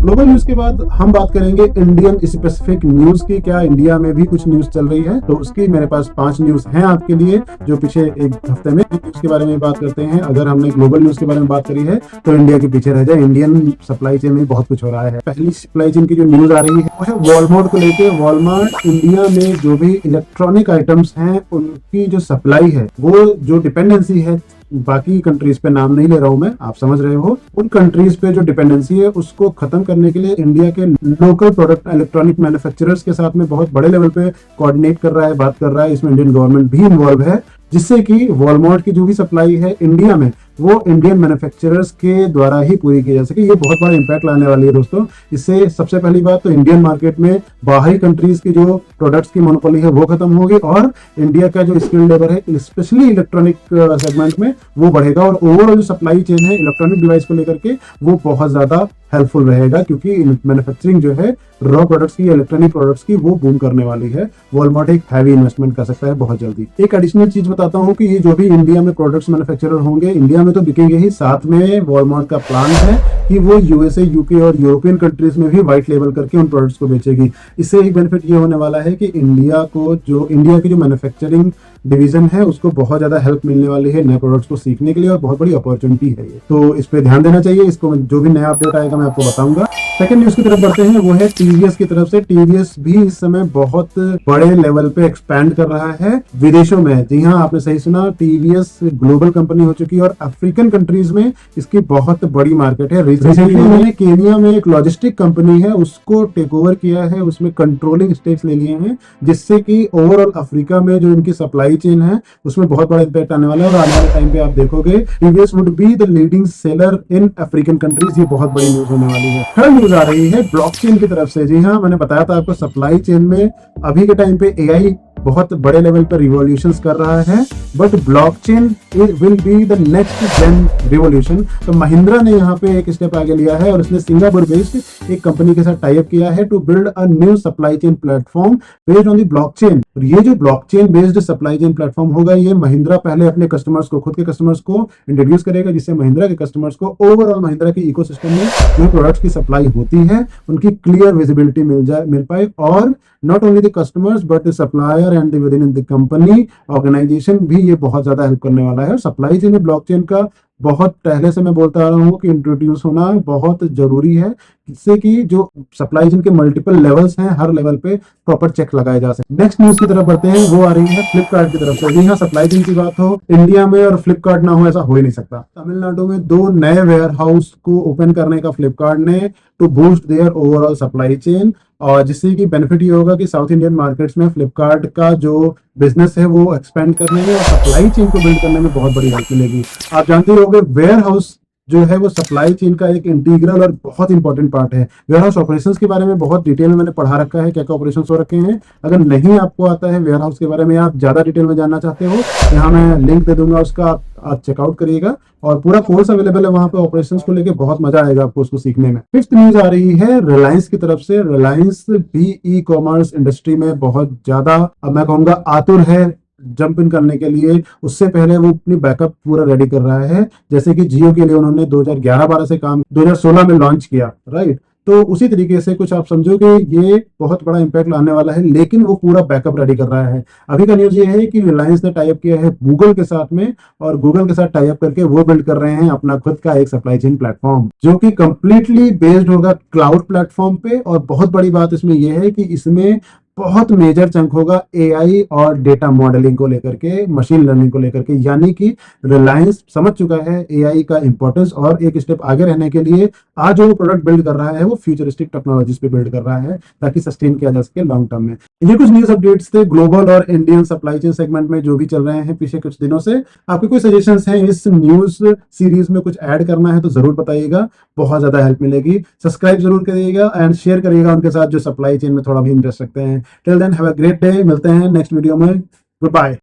Global news के बाद हम बात करेंगे इंडियन स्पेसिफिक न्यूज की। क्या इंडिया में भी कुछ न्यूज चल रही है, तो उसकी मेरे पास 5 न्यूज हैं आपके लिए, जो पिछले एक हफ्ते में न्यूज के बारे में बात करते हैं। अगर हमने ग्लोबल न्यूज के बारे में बात करी है तो इंडिया के पीछे रह जाए। इंडियन सप्लाई चेन में बहुत कुछ हो रहा है। पहली सप्लाई चेन की जो न्यूज आ रही है वो है वॉलमार्ट को लेकर। वॉलमार्ट इंडिया में जो भी इलेक्ट्रॉनिक आइटम्स हैं उनकी जो सप्लाई है, वो जो डिपेंडेंसी है, बाकी कंट्रीज पे नाम नहीं ले रहा हूं मैं, आप समझ रहे हो, उन कंट्रीज पे जो डिपेंडेंसी है उसको खत्म करने के लिए इंडिया के लोकल प्रोडक्ट इलेक्ट्रॉनिक मैन्युफैक्चरर्स के साथ में बहुत बड़े लेवल पे कोऑर्डिनेट कर रहा है, बात कर रहा है। इसमें इंडियन गवर्नमेंट भी इन्वॉल्व है, जिससे कि वॉलमार्ट की जो भी सप्लाई है इंडिया में वो इंडियन मैन्युफैक्चरर्स के द्वारा ही पूरी की जा सके। ये बहुत बड़ा इंपैक्ट लाने वाली है दोस्तों। इससे सबसे पहली बात तो इंडियन मार्केट में बाहरी कंट्रीज की जो प्रोडक्ट्स की मोनोपोली है वो खत्म होगी, और इंडिया का जो स्किल्ड लेबर है स्पेशली इलेक्ट्रॉनिक सेगमेंट में वो बढ़ेगा, और ओवरऑल जो सप्लाई चेन है इलेक्ट्रॉनिक डिवाइस को लेकर के वो बहुत ज्यादा हेल्पफुल रहेगा, क्योंकि मैन्युफैक्चरिंग जो है रॉ प्रोडक्ट्स की, इलेक्ट्रॉनिक प्रोडक्ट्स की, वो बूम करने वाली है। वॉलमार्ट एक हैवी इन्वेस्टमेंट कर सकता है बहुत जल्दी। एक एडिशनल चीज बताता हूँ कि ये जो भी इंडिया में प्रोडक्ट्स मैन्युफैक्चरर होंगे, इंडिया में तो बिकेंगे ही, साथ में वॉलमार्ट का प्लान है कि वो यूएसए, यूके और यूरोपियन कंट्रीज में भी व्हाइट लेबल करके उन प्रोडक्ट्स को बेचेगी। इससे एक बेनिफिट ये होने वाला है कि इंडिया की जो मैन्युफैक्चरिंग डिवीजन है उसको बहुत ज्यादा हेल्प मिलने वाली है नए प्रोडक्ट्स को सीखने के लिए, और बहुत बड़ी अपॉर्चुनिटी है ये, तो इस पे ध्यान देना चाहिए। इसको जो भी नया अपडेट आएगा मैं आपको बताऊंगा। सेकंड न्यूज की तरफ बढ़ते हैं, वो है टीवीएस की तरफ से। टीवीएस भी इस समय बहुत बड़े लेवल पे एक्सपैंड कर रहा है विदेशों में। जी हाँ, आपने सही सुना, टीवीएस ग्लोबल कंपनी हो चुकी है और अफ्रीकन कंट्रीज में इसकी बहुत बड़ी मार्केट है। रिसेंटली उन्होंने केनिया में एक लॉजिस्टिक कंपनी है उसको टेक ओवर किया है, उसमें कंट्रोलिंग स्टेक्स ले लिए हैं, जिससे कि ओवरऑल अफ्रीका में जो इनकी सप्लाई चेन है उसमें बहुत बड़ा इंपैक्ट आने वाला है। और आने वाले टाइम पे आप देखोगे TVS would be the leading seller in African countries. ये बहुत बड़ी न्यूज होने वाली है। थर्ड न्यूज आ रही है ब्लॉकचेन की तरफ से। जी हाँ, मैंने बताया था आपको सप्लाई चेन में अभी के टाइम पे एआई बहुत बड़े लेवल पर रिवॉल्यूशंस कर रहा है, but blockchain will be the next gen revolution. तो महिंद्रा ने यहाँ पे एक स्टेप आगे लिया है और उसने सिंगापुर बेस्ड एक कंपनी के साथ टाई अप किया है to build a new supply chain platform based on the blockchain. और ये जो blockchain based supply chain platform होगा, ये महिंद्रा पहले अपने कस्टमर्स को, खुद के कस्टमर्स को इंट्रोड्यूस करेगा, जिससे महिंद्रा के कस्टमर्स को ओवरऑल महिंद्रा के इकोसिस्टम में जो प्रोडक्ट्स की सप्लाई होती है उनकी क्लियर विजिबिलिटी मिल पाए, और not only the customers but the supplier and within the company organisation भी ये बहुत ज्यादा हेल्प करने वाला है। और सप्लाई चेन में ब्लॉकचेन का बहुत पहले से मैं बोलता आ रहा हूँ कि इंट्रोड्यूस होना बहुत जरूरी है, जिससे कि जो सप्लाई चेन के मल्टीपल लेवल्स हैं हर लेवल पे प्रॉपर चेक लगाए जा सके। नेक्स्ट न्यूज की तरफ बढ़ते हैं, वो आ रही है फ्लिपकार्ट की तरफ से। जी हाँ, सप्लाई चेन की बात हो इंडिया में और फ्लिपकार्ट ना हो ऐसा हो ही नहीं सकता। तमिलनाडु में 2 नए वेयर हाउस को ओपन करने का फ्लिपकार्ट ने to boost their overall supply chain, और जिससे कि बेनिफिट ये होगा कि साउथ इंडियन मार्केट्स में फ्लिपकार्ट का जो बिजनेस है वो एक्सपेंड करने में और सप्लाई चेन को बिल्ड करने में बहुत बड़ी हेल्प मिलेगी। आप जानते होंगे वेयर हाउस जो है वो सप्लाई चेन का एक इंटीग्रल और बहुत इंपॉर्टेंट पार्ट है। वेयर हाउस ऑपरेशंस के बारे में बहुत डिटेल में मैंने पढ़ा रखा है, क्या क्या ऑपरेशंस हो रखे हैं। अगर नहीं आपको आता है वेयर हाउस के बारे में, आप ज्यादा डिटेल में जानना चाहते हो, यहाँ मैं लिंक दे दूंगा उसका, आप चेकआउट करिएगा, और पूरा कोर्स अवेलेबल है वहां पे ऑपरेशंस को लेके, बहुत मजा आएगा आपको उसको सीखने में। फिफ्थ न्यूज आ रही है रिलायंस की तरफ से। रिलायंस भी ई कॉमर्स इंडस्ट्री में बहुत ज्यादा, अब मैं कहूंगा, आतुर है जंप इन करने के लिए। उससे पहले वो अपनी बैकअप पूरा रेडी कर रहा है, जैसे कि जियो के लिए उन्होंने 2011-12 से काम 2016 में लॉन्च किया, राइट। तो उसी तरीके से कुछ आप समझो कि ये बहुत बड़ा इंपैक्ट लाने वाला है, लेकिन वो पूरा बैकअप रेडी कर रहा है। अभी का न्यूज ये है कि रिलायंस ने टाई अप किया है गूगल के साथ में, और गूगल के साथ टाई अप करके वो बिल्ड कर रहे हैं अपना खुद का एक सप्लाई चेन प्लेटफॉर्म, जो कि कंप्लीटली बेस्ड होगा क्लाउड प्लेटफॉर्म पे। और बहुत बड़ी बात इसमें यह है कि इसमें बहुत मेजर चंक होगा एआई और डेटा मॉडलिंग को लेकर के, मशीन लर्निंग को लेकर के, यानी कि रिलायंस समझ चुका है एआई का इंपॉर्टेंस, और एक स्टेप आगे रहने के लिए आज जो प्रोडक्ट बिल्ड कर रहा है वो फ्यूचरिस्टिक टेक्नोलॉजीज पे बिल्ड कर रहा है, ताकि सस्टेन किया जा सके लॉन्ग टर्म में। ये कुछ न्यूज अपडेट्स थे ग्लोबल और इंडियन सप्लाई चेन सेगमेंट में जो भी चल रहे हैं पिछले कुछ दिनों से। आपके कोई सजेशंस हैं इस न्यूज सीरीज में कुछ ऐड करना है तो जरूर बताइएगा, बहुत ज्यादा हेल्प मिलेगी। सब्सक्राइब जरूर करिएगा एंड शेयर करिएगा उनके साथ जो सप्लाई चेन में थोड़ा भी इंटरेस्ट रखते हैं। Till then have a great day, मिलते हैं नेक्स्ट वीडियो में, गुड बाय।